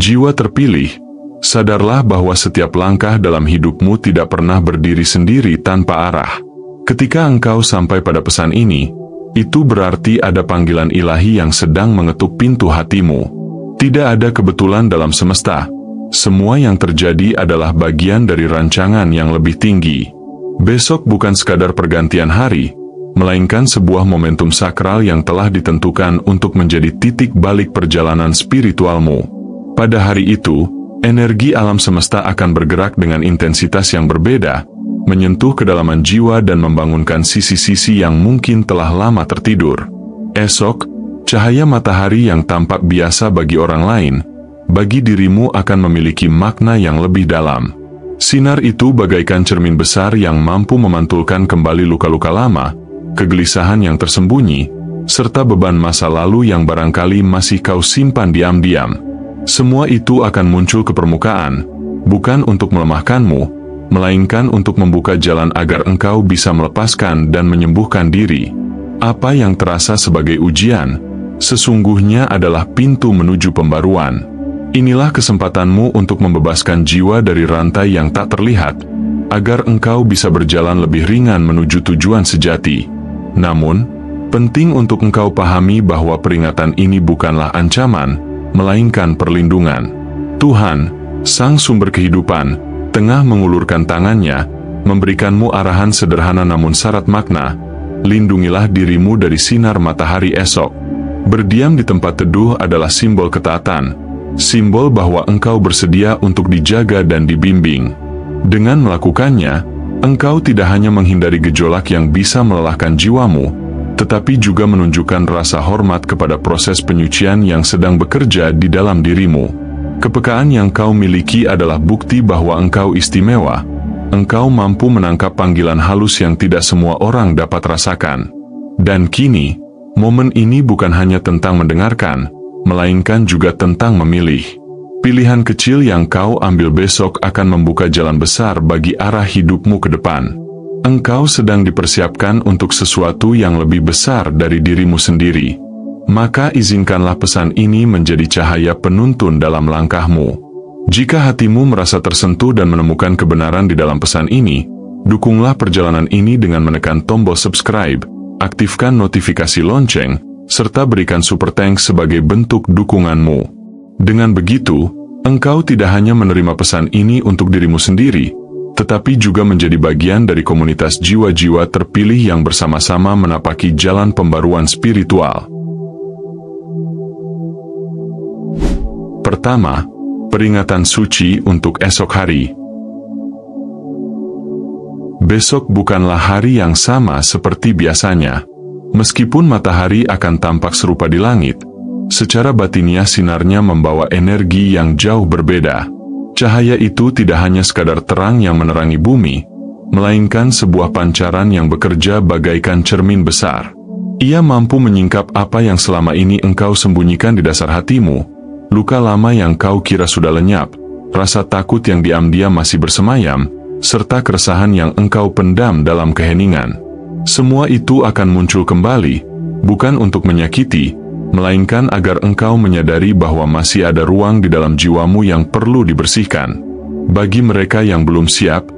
Jiwa terpilih, sadarlah bahwa setiap langkah dalam hidupmu tidak pernah berdiri sendiri tanpa arah. Ketika engkau sampai pada pesan ini, itu berarti ada panggilan ilahi yang sedang mengetuk pintu hatimu. Tidak ada kebetulan dalam semesta. Semua yang terjadi adalah bagian dari rancangan yang lebih tinggi. Besok bukan sekadar pergantian hari, melainkan sebuah momentum sakral yang telah ditentukan untuk menjadi titik balik perjalanan spiritualmu. Pada hari itu, energi alam semesta akan bergerak dengan intensitas yang berbeda, menyentuh kedalaman jiwa dan membangunkan sisi-sisi yang mungkin telah lama tertidur. Esok, cahaya matahari yang tampak biasa bagi orang lain, bagi dirimu akan memiliki makna yang lebih dalam. Sinar itu bagaikan cermin besar yang mampu memantulkan kembali luka-luka lama, kegelisahan yang tersembunyi, serta beban masa lalu yang barangkali masih kau simpan diam-diam. Semua itu akan muncul ke permukaan, bukan untuk melemahkanmu, melainkan untuk membuka jalan agar engkau bisa melepaskan dan menyembuhkan diri. Apa yang terasa sebagai ujian, sesungguhnya adalah pintu menuju pembaruan. Inilah kesempatanmu untuk membebaskan jiwa dari rantai yang tak terlihat, agar engkau bisa berjalan lebih ringan menuju tujuan sejati. Namun, penting untuk engkau pahami bahwa peringatan ini bukanlah ancaman, melainkan perlindungan. Tuhan, Sang Sumber Kehidupan, tengah mengulurkan tangannya, memberikanmu arahan sederhana namun syarat makna. Lindungilah dirimu dari sinar matahari esok. Berdiam di tempat teduh adalah simbol ketaatan, simbol bahwa engkau bersedia untuk dijaga dan dibimbing. Dengan melakukannya, engkau tidak hanya menghindari gejolak yang bisa melelahkan jiwamu, tetapi juga menunjukkan rasa hormat kepada proses penyucian yang sedang bekerja di dalam dirimu. Kepekaan yang kau miliki adalah bukti bahwa engkau istimewa. Engkau mampu menangkap panggilan halus yang tidak semua orang dapat rasakan. Dan kini, momen ini bukan hanya tentang mendengarkan, melainkan juga tentang memilih. Pilihan kecil yang kau ambil besok akan membuka jalan besar bagi arah hidupmu ke depan. Engkau sedang dipersiapkan untuk sesuatu yang lebih besar dari dirimu sendiri. Maka izinkanlah pesan ini menjadi cahaya penuntun dalam langkahmu. Jika hatimu merasa tersentuh dan menemukan kebenaran di dalam pesan ini, dukunglah perjalanan ini dengan menekan tombol subscribe, aktifkan notifikasi lonceng, serta berikan super thanks sebagai bentuk dukunganmu. Dengan begitu, engkau tidak hanya menerima pesan ini untuk dirimu sendiri, tetapi juga menjadi bagian dari komunitas jiwa-jiwa terpilih yang bersama-sama menapaki jalan pembaruan spiritual. Pertama, peringatan suci untuk esok hari. Besok bukanlah hari yang sama seperti biasanya. Meskipun matahari akan tampak serupa di langit, secara batiniah sinarnya membawa energi yang jauh berbeda. Cahaya itu tidak hanya sekadar terang yang menerangi bumi, melainkan sebuah pancaran yang bekerja bagaikan cermin besar. Ia mampu menyingkap apa yang selama ini engkau sembunyikan di dasar hatimu, luka lama yang kau kira sudah lenyap, rasa takut yang diam-diam masih bersemayam, serta keresahan yang engkau pendam dalam keheningan. Semua itu akan muncul kembali, bukan untuk menyakiti, melainkan agar engkau menyadari bahwa masih ada ruang di dalam jiwamu yang perlu dibersihkan. Bagi mereka yang belum siap,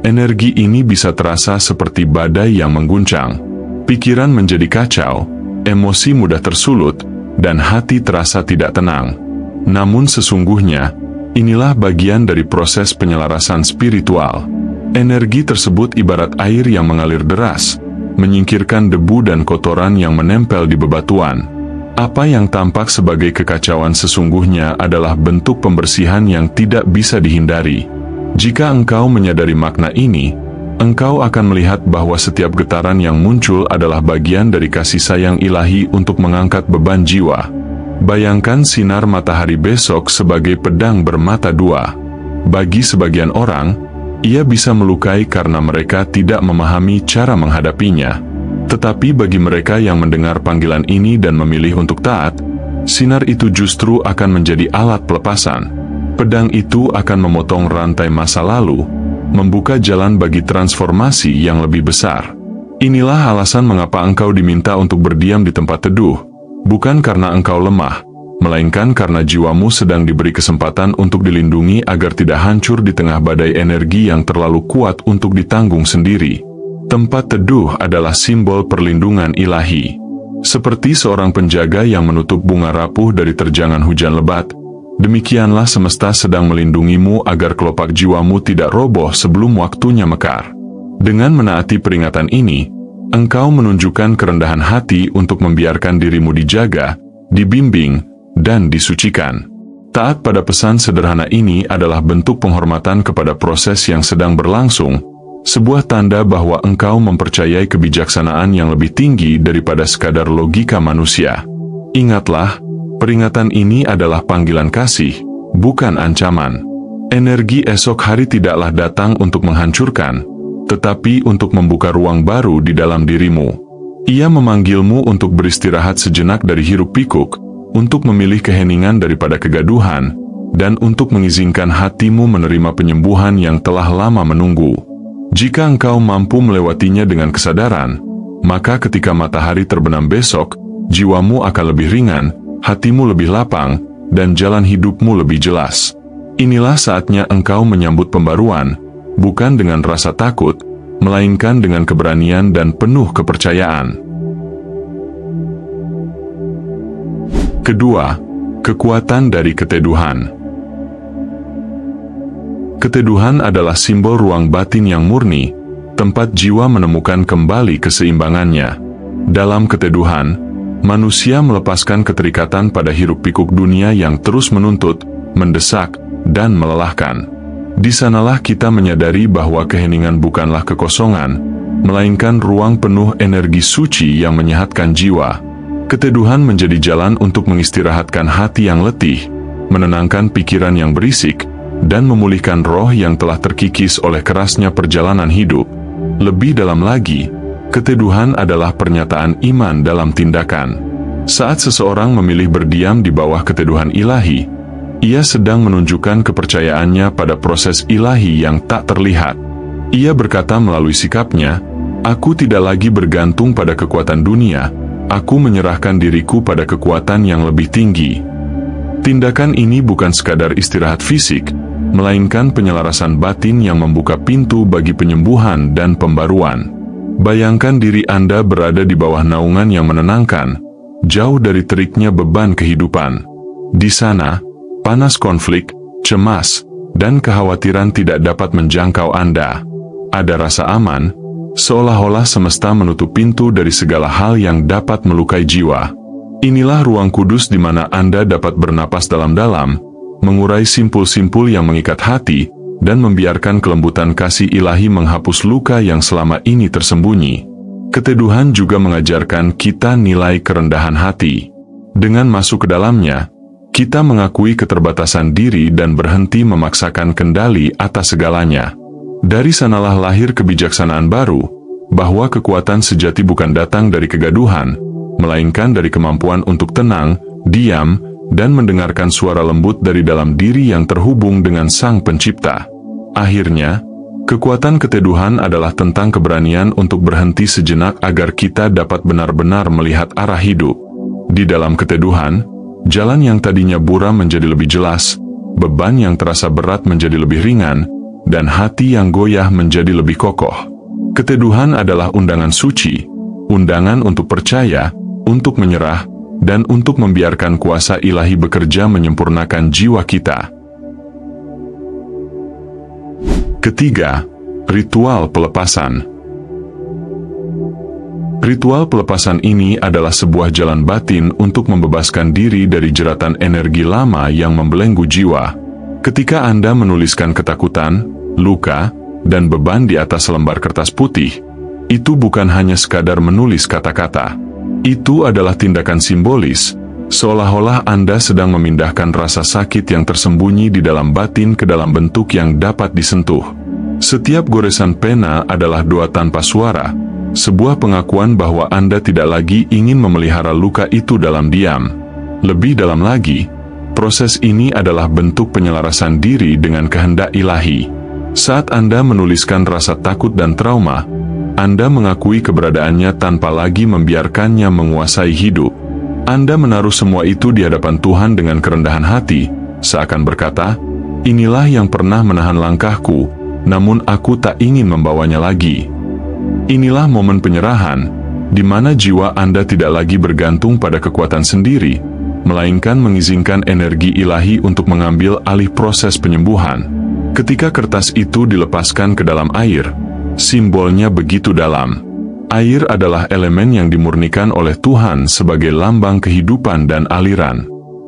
energi ini bisa terasa seperti badai yang mengguncang. Pikiran menjadi kacau, emosi mudah tersulut, dan hati terasa tidak tenang. Namun sesungguhnya, inilah bagian dari proses penyelarasan spiritual. Energi tersebut ibarat air yang mengalir deras, menyingkirkan debu dan kotoran yang menempel di bebatuan. Apa yang tampak sebagai kekacauan sesungguhnya adalah bentuk pembersihan yang tidak bisa dihindari. Jika engkau menyadari makna ini, engkau akan melihat bahwa setiap getaran yang muncul adalah bagian dari kasih sayang ilahi untuk mengangkat beban jiwa. Bayangkan sinar matahari besok sebagai pedang bermata dua. Bagi sebagian orang, ia bisa melukai karena mereka tidak memahami cara menghadapinya. Tetapi bagi mereka yang mendengar panggilan ini dan memilih untuk taat, sinar itu justru akan menjadi alat pelepasan. Pedang itu akan memotong rantai masa lalu, membuka jalan bagi transformasi yang lebih besar. Inilah alasan mengapa engkau diminta untuk berdiam di tempat teduh, bukan karena engkau lemah, melainkan karena jiwamu sedang diberi kesempatan untuk dilindungi agar tidak hancur di tengah badai energi yang terlalu kuat untuk ditanggung sendiri. Tempat teduh adalah simbol perlindungan ilahi. Seperti seorang penjaga yang menutup bunga rapuh dari terjangan hujan lebat, demikianlah semesta sedang melindungimu agar kelopak jiwamu tidak roboh sebelum waktunya mekar. Dengan menaati peringatan ini, engkau menunjukkan kerendahan hati untuk membiarkan dirimu dijaga, dibimbing, dan disucikan. Taat pada pesan sederhana ini adalah bentuk penghormatan kepada proses yang sedang berlangsung, sebuah tanda bahwa engkau mempercayai kebijaksanaan yang lebih tinggi daripada sekadar logika manusia. Ingatlah, peringatan ini adalah panggilan kasih, bukan ancaman. Energi esok hari tidaklah datang untuk menghancurkan, tetapi untuk membuka ruang baru di dalam dirimu. Ia memanggilmu untuk beristirahat sejenak dari hiruk-pikuk, untuk memilih keheningan daripada kegaduhan, dan untuk mengizinkan hatimu menerima penyembuhan yang telah lama menunggu. Jika engkau mampu melewatinya dengan kesadaran, maka ketika matahari terbenam besok, jiwamu akan lebih ringan, hatimu lebih lapang, dan jalan hidupmu lebih jelas. Inilah saatnya engkau menyambut pembaruan, bukan dengan rasa takut, melainkan dengan keberanian dan penuh kepercayaan. Kedua, kekuatan dari keteduhan. Keteduhan adalah simbol ruang batin yang murni, tempat jiwa menemukan kembali keseimbangannya. Dalam keteduhan, manusia melepaskan keterikatan pada hiruk-pikuk dunia yang terus menuntut, mendesak, dan melelahkan. Di sanalah kita menyadari bahwa keheningan bukanlah kekosongan, melainkan ruang penuh energi suci yang menyehatkan jiwa. Keteduhan menjadi jalan untuk mengistirahatkan hati yang letih, menenangkan pikiran yang berisik, dan memulihkan roh yang telah terkikis oleh kerasnya perjalanan hidup. Lebih dalam lagi, keteduhan adalah pernyataan iman dalam tindakan. Saat seseorang memilih berdiam di bawah keteduhan ilahi, ia sedang menunjukkan kepercayaannya pada proses ilahi yang tak terlihat. Ia berkata melalui sikapnya, "Aku tidak lagi bergantung pada kekuatan dunia, aku menyerahkan diriku pada kekuatan yang lebih tinggi." Tindakan ini bukan sekadar istirahat fisik, melainkan penyelarasan batin yang membuka pintu bagi penyembuhan dan pembaruan. Bayangkan diri Anda berada di bawah naungan yang menenangkan, jauh dari teriknya beban kehidupan. Di sana, panas konflik, cemas, dan kekhawatiran tidak dapat menjangkau Anda. Ada rasa aman, seolah-olah semesta menutup pintu dari segala hal yang dapat melukai jiwa. Inilah ruang kudus di mana Anda dapat bernapas dalam-dalam, mengurai simpul-simpul yang mengikat hati, dan membiarkan kelembutan kasih ilahi menghapus luka yang selama ini tersembunyi. Keteduhan juga mengajarkan kita nilai kerendahan hati. Dengan masuk ke dalamnya, kita mengakui keterbatasan diri dan berhenti memaksakan kendali atas segalanya. Dari sanalah lahir kebijaksanaan baru, bahwa kekuatan sejati bukan datang dari kegaduhan, melainkan dari kemampuan untuk tenang, diam, dan mendengarkan suara lembut dari dalam diri yang terhubung dengan Sang Pencipta. Akhirnya, kekuatan keteduhan adalah tentang keberanian untuk berhenti sejenak agar kita dapat benar-benar melihat arah hidup. Di dalam keteduhan, jalan yang tadinya buram menjadi lebih jelas, beban yang terasa berat menjadi lebih ringan, dan hati yang goyah menjadi lebih kokoh. Keteduhan adalah undangan suci, undangan untuk percaya, untuk menyerah, dan untuk membiarkan kuasa ilahi bekerja menyempurnakan jiwa kita. Ketiga, ritual pelepasan. Ritual pelepasan ini adalah sebuah jalan batin untuk membebaskan diri dari jeratan energi lama yang membelenggu jiwa. Ketika Anda menuliskan ketakutan, luka, dan beban di atas lembar kertas putih, itu bukan hanya sekadar menulis kata-kata. Itu adalah tindakan simbolis, seolah-olah Anda sedang memindahkan rasa sakit yang tersembunyi di dalam batin ke dalam bentuk yang dapat disentuh. Setiap goresan pena adalah doa tanpa suara, sebuah pengakuan bahwa Anda tidak lagi ingin memelihara luka itu dalam diam. Lebih dalam lagi, proses ini adalah bentuk penyelarasan diri dengan kehendak ilahi. Saat Anda menuliskan rasa takut dan trauma, Anda mengakui keberadaannya tanpa lagi membiarkannya menguasai hidup. Anda menaruh semua itu di hadapan Tuhan dengan kerendahan hati, seakan berkata, "Inilah yang pernah menahan langkahku, namun aku tak ingin membawanya lagi." Inilah momen penyerahan, di mana jiwa Anda tidak lagi bergantung pada kekuatan sendiri, melainkan mengizinkan energi ilahi untuk mengambil alih proses penyembuhan. Ketika kertas itu dilepaskan ke dalam air, simbolnya begitu dalam. Air adalah elemen yang dimurnikan oleh Tuhan sebagai lambang kehidupan dan aliran.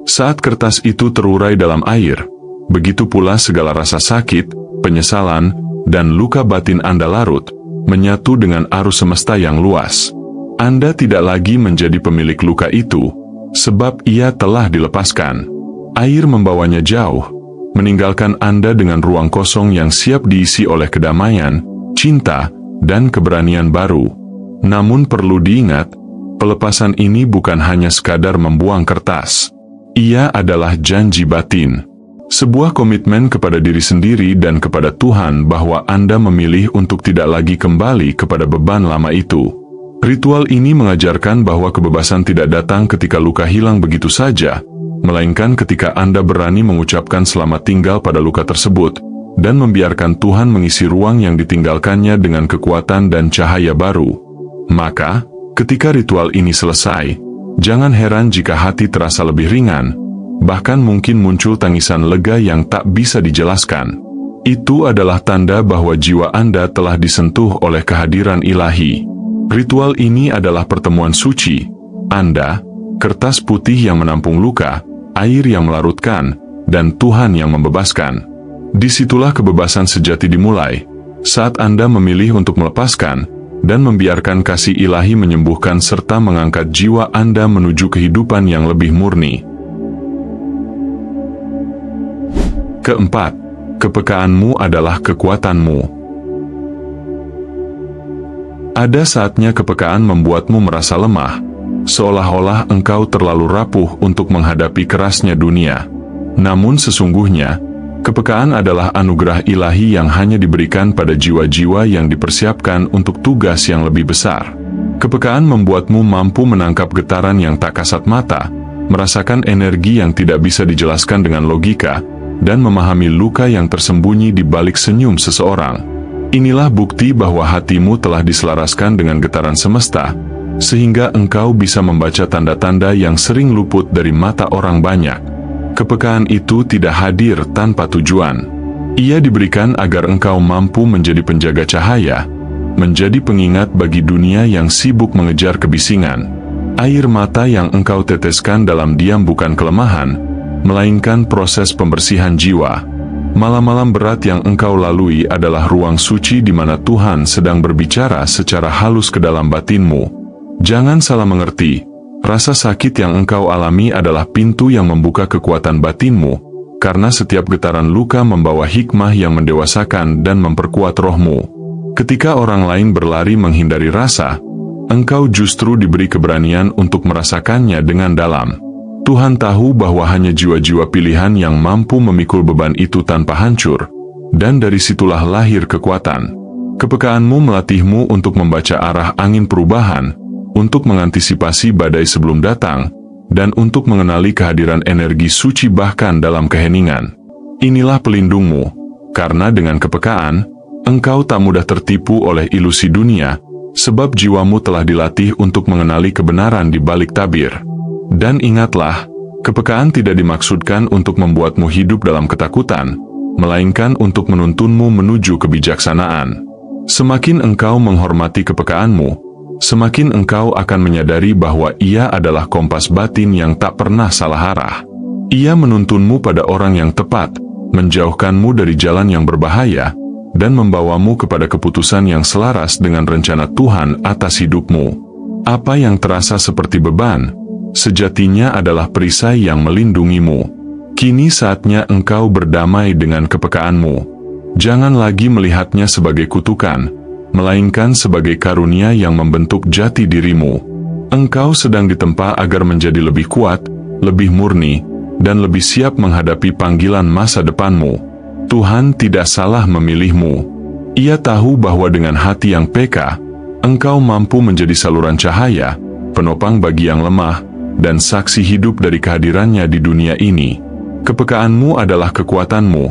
Saat kertas itu terurai dalam air, begitu pula segala rasa sakit, penyesalan, dan luka batin Anda larut, menyatu dengan arus semesta yang luas. Anda tidak lagi menjadi pemilik luka itu, sebab ia telah dilepaskan. Air membawanya jauh, meninggalkan Anda dengan ruang kosong yang siap diisi oleh kedamaian, cinta, dan keberanian baru. Namun perlu diingat, pelepasan ini bukan hanya sekadar membuang kertas. Ia adalah janji batin. Sebuah komitmen kepada diri sendiri dan kepada Tuhan bahwa Anda memilih untuk tidak lagi kembali kepada beban lama itu. Ritual ini mengajarkan bahwa kebebasan tidak datang ketika luka hilang begitu saja, melainkan ketika Anda berani mengucapkan selamat tinggal pada luka tersebut, dan membiarkan Tuhan mengisi ruang yang ditinggalkannya dengan kekuatan dan cahaya baru. Maka, ketika ritual ini selesai, jangan heran jika hati terasa lebih ringan, bahkan mungkin muncul tangisan lega yang tak bisa dijelaskan. Itu adalah tanda bahwa jiwa Anda telah disentuh oleh kehadiran ilahi. Ritual ini adalah pertemuan suci. Anda, kertas putih yang menampung luka, air yang melarutkan, dan Tuhan yang membebaskan. Disitulah kebebasan sejati dimulai, saat Anda memilih untuk melepaskan, dan membiarkan kasih ilahi menyembuhkan serta mengangkat jiwa Anda menuju kehidupan yang lebih murni. Keempat, kepekaanmu adalah kekuatanmu. Ada saatnya kepekaan membuatmu merasa lemah, seolah-olah engkau terlalu rapuh untuk menghadapi kerasnya dunia. Namun sesungguhnya, kepekaan adalah anugerah ilahi yang hanya diberikan pada jiwa-jiwa yang dipersiapkan untuk tugas yang lebih besar. Kepekaan membuatmu mampu menangkap getaran yang tak kasat mata, merasakan energi yang tidak bisa dijelaskan dengan logika, dan memahami luka yang tersembunyi di balik senyum seseorang. Inilah bukti bahwa hatimu telah diselaraskan dengan getaran semesta, sehingga engkau bisa membaca tanda-tanda yang sering luput dari mata orang banyak. Kepekaan itu tidak hadir tanpa tujuan. Ia diberikan agar engkau mampu menjadi penjaga cahaya, menjadi pengingat bagi dunia yang sibuk mengejar kebisingan. Air mata yang engkau teteskan dalam diam bukan kelemahan, melainkan proses pembersihan jiwa. Malam-malam berat yang engkau lalui adalah ruang suci di mana Tuhan sedang berbicara secara halus ke dalam batinmu. Jangan salah mengerti. Rasa sakit yang engkau alami adalah pintu yang membuka kekuatan batinmu, karena setiap getaran luka membawa hikmah yang mendewasakan dan memperkuat rohmu. Ketika orang lain berlari menghindari rasa, engkau justru diberi keberanian untuk merasakannya dengan dalam. Tuhan tahu bahwa hanya jiwa-jiwa pilihan yang mampu memikul beban itu tanpa hancur, dan dari situlah lahir kekuatan. Kepekaanmu melatihmu untuk membaca arah angin perubahan, untuk mengantisipasi badai sebelum datang, dan untuk mengenali kehadiran energi suci bahkan dalam keheningan. Inilah pelindungmu, karena dengan kepekaan, engkau tak mudah tertipu oleh ilusi dunia, sebab jiwamu telah dilatih untuk mengenali kebenaran di balik tabir. Dan ingatlah, kepekaan tidak dimaksudkan untuk membuatmu hidup dalam ketakutan, melainkan untuk menuntunmu menuju kebijaksanaan. Semakin engkau menghormati kepekaanmu, semakin engkau akan menyadari bahwa ia adalah kompas batin yang tak pernah salah arah. Ia menuntunmu pada orang yang tepat, menjauhkanmu dari jalan yang berbahaya, dan membawamu kepada keputusan yang selaras dengan rencana Tuhan atas hidupmu. Apa yang terasa seperti beban, sejatinya adalah perisai yang melindungimu. Kini saatnya engkau berdamai dengan kepekaanmu. Jangan lagi melihatnya sebagai kutukan, melainkan sebagai karunia yang membentuk jati dirimu. Engkau sedang ditempa agar menjadi lebih kuat, lebih murni, dan lebih siap menghadapi panggilan masa depanmu. Tuhan tidak salah memilihmu. Ia tahu bahwa dengan hati yang peka, engkau mampu menjadi saluran cahaya, penopang bagi yang lemah, dan saksi hidup dari kehadirannya di dunia ini. Kepekaanmu adalah kekuatanmu,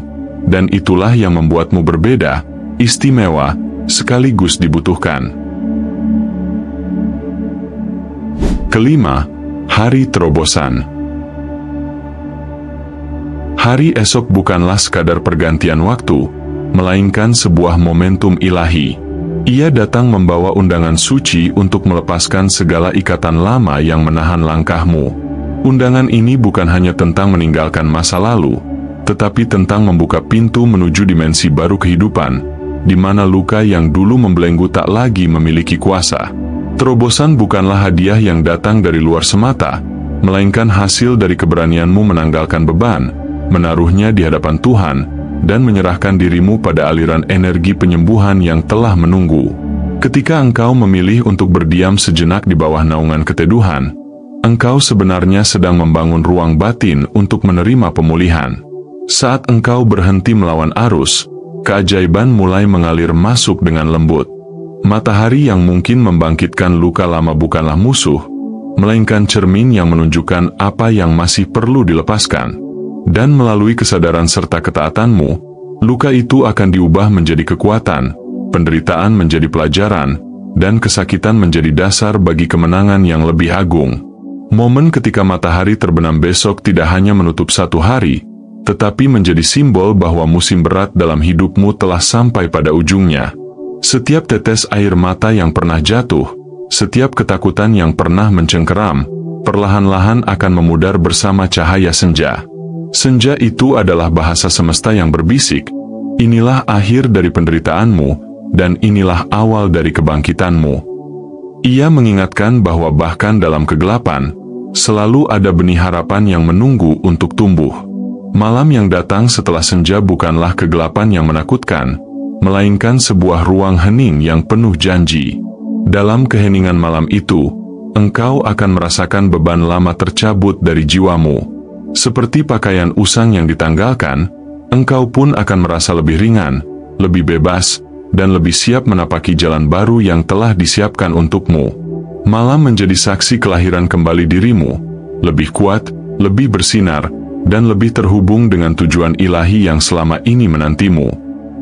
dan itulah yang membuatmu berbeda, istimewa, sekaligus dibutuhkan. Kelima, hari terobosan. Hari esok bukanlah sekadar pergantian waktu, melainkan sebuah momentum ilahi. Ia datang membawa undangan suci untuk melepaskan segala ikatan lama yang menahan langkahmu. Undangan ini bukan hanya tentang meninggalkan masa lalu, tetapi tentang membuka pintu menuju dimensi baru kehidupan, di mana luka yang dulu membelenggu tak lagi memiliki kuasa. Terobosan bukanlah hadiah yang datang dari luar semata, melainkan hasil dari keberanianmu menanggalkan beban, menaruhnya di hadapan Tuhan, dan menyerahkan dirimu pada aliran energi penyembuhan yang telah menunggu. Ketika engkau memilih untuk berdiam sejenak di bawah naungan keteduhan, engkau sebenarnya sedang membangun ruang batin untuk menerima pemulihan. Saat engkau berhenti melawan arus, keajaiban mulai mengalir masuk dengan lembut. Matahari yang mungkin membangkitkan luka lama bukanlah musuh, melainkan cermin yang menunjukkan apa yang masih perlu dilepaskan. Dan melalui kesadaran serta ketaatanmu, luka itu akan diubah menjadi kekuatan, penderitaan menjadi pelajaran, dan kesakitan menjadi dasar bagi kemenangan yang lebih agung. Momen ketika matahari terbenam besok tidak hanya menutup satu hari, tetapi menjadi simbol bahwa musim berat dalam hidupmu telah sampai pada ujungnya. Setiap tetes air mata yang pernah jatuh, setiap ketakutan yang pernah mencengkeram, perlahan-lahan akan memudar bersama cahaya senja. Senja itu adalah bahasa semesta yang berbisik, inilah akhir dari penderitaanmu, dan inilah awal dari kebangkitanmu. Ia mengingatkan bahwa bahkan dalam kegelapan, selalu ada benih harapan yang menunggu untuk tumbuh. Malam yang datang setelah senja bukanlah kegelapan yang menakutkan, melainkan sebuah ruang hening yang penuh janji. Dalam keheningan malam itu, engkau akan merasakan beban lama tercabut dari jiwamu. Seperti pakaian usang yang ditanggalkan, engkau pun akan merasa lebih ringan, lebih bebas, dan lebih siap menapaki jalan baru yang telah disiapkan untukmu. Malam menjadi saksi kelahiran kembali dirimu, lebih kuat, lebih bersinar, dan lebih terhubung dengan tujuan ilahi yang selama ini menantimu.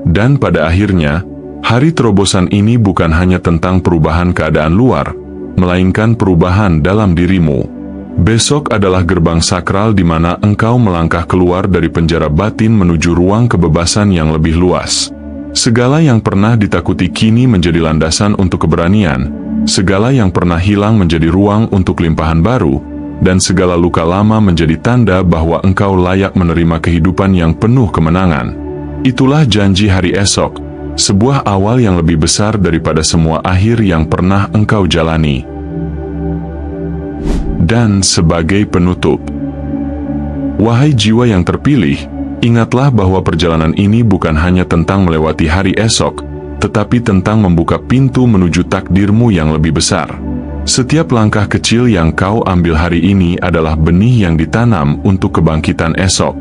Dan pada akhirnya, hari terobosan ini bukan hanya tentang perubahan keadaan luar, melainkan perubahan dalam dirimu. Besok adalah gerbang sakral di mana engkau melangkah keluar dari penjara batin menuju ruang kebebasan yang lebih luas. Segala yang pernah ditakuti kini menjadi landasan untuk keberanian, segala yang pernah hilang menjadi ruang untuk limpahan baru, dan segala luka lama menjadi tanda bahwa engkau layak menerima kehidupan yang penuh kemenangan. Itulah janji hari esok, sebuah awal yang lebih besar daripada semua akhir yang pernah engkau jalani. Dan sebagai penutup, wahai jiwa yang terpilih, ingatlah bahwa perjalanan ini bukan hanya tentang melewati hari esok, tetapi tentang membuka pintu menuju takdirmu yang lebih besar. Setiap langkah kecil yang kau ambil hari ini adalah benih yang ditanam untuk kebangkitan esok.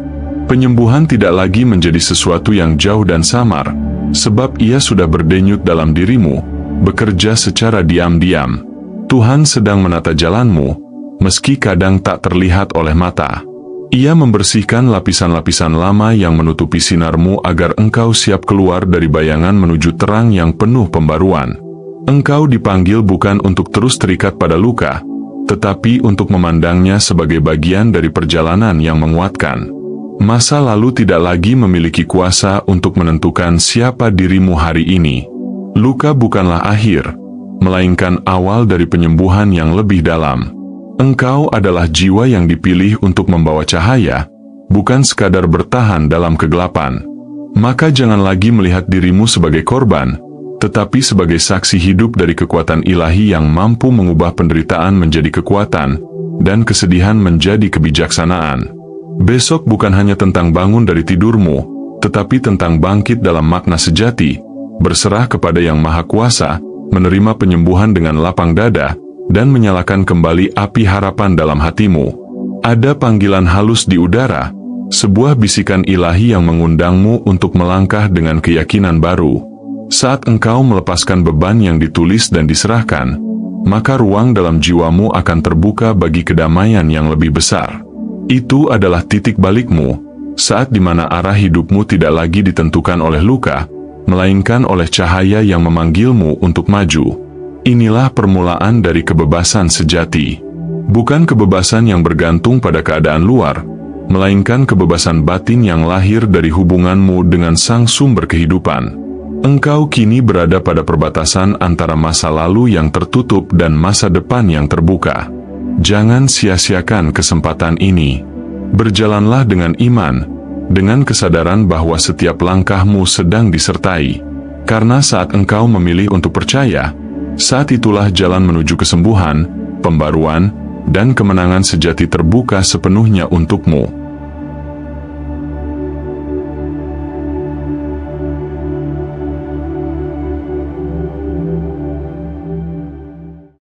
Penyembuhan tidak lagi menjadi sesuatu yang jauh dan samar, sebab ia sudah berdenyut dalam dirimu, bekerja secara diam-diam. Tuhan sedang menata jalanmu, meski kadang tak terlihat oleh mata. Ia membersihkan lapisan-lapisan lama yang menutupi sinarmu agar engkau siap keluar dari bayangan menuju terang yang penuh pembaruan. Engkau dipanggil bukan untuk terus terikat pada luka, tetapi untuk memandangnya sebagai bagian dari perjalanan yang menguatkan. Masa lalu tidak lagi memiliki kuasa untuk menentukan siapa dirimu hari ini. Luka bukanlah akhir, melainkan awal dari penyembuhan yang lebih dalam. Engkau adalah jiwa yang dipilih untuk membawa cahaya, bukan sekadar bertahan dalam kegelapan. Maka jangan lagi melihat dirimu sebagai korban, tetapi sebagai saksi hidup dari kekuatan ilahi yang mampu mengubah penderitaan menjadi kekuatan, dan kesedihan menjadi kebijaksanaan. Besok bukan hanya tentang bangun dari tidurmu, tetapi tentang bangkit dalam makna sejati, berserah kepada Yang Maha Kuasa, menerima penyembuhan dengan lapang dada, dan menyalakan kembali api harapan dalam hatimu. Ada panggilan halus di udara, sebuah bisikan ilahi yang mengundangmu untuk melangkah dengan keyakinan baru. Saat engkau melepaskan beban yang ditulis dan diserahkan, maka ruang dalam jiwamu akan terbuka bagi kedamaian yang lebih besar. Itu adalah titik balikmu, saat di mana arah hidupmu tidak lagi ditentukan oleh luka, melainkan oleh cahaya yang memanggilmu untuk maju. Inilah permulaan dari kebebasan sejati. Bukan kebebasan yang bergantung pada keadaan luar, melainkan kebebasan batin yang lahir dari hubunganmu dengan sang sumber kehidupan. Engkau kini berada pada perbatasan antara masa lalu yang tertutup dan masa depan yang terbuka. Jangan sia-siakan kesempatan ini. Berjalanlah dengan iman, dengan kesadaran bahwa setiap langkahmu sedang disertai. Karena saat engkau memilih untuk percaya, saat itulah jalan menuju kesembuhan, pembaruan, dan kemenangan sejati terbuka sepenuhnya untukmu.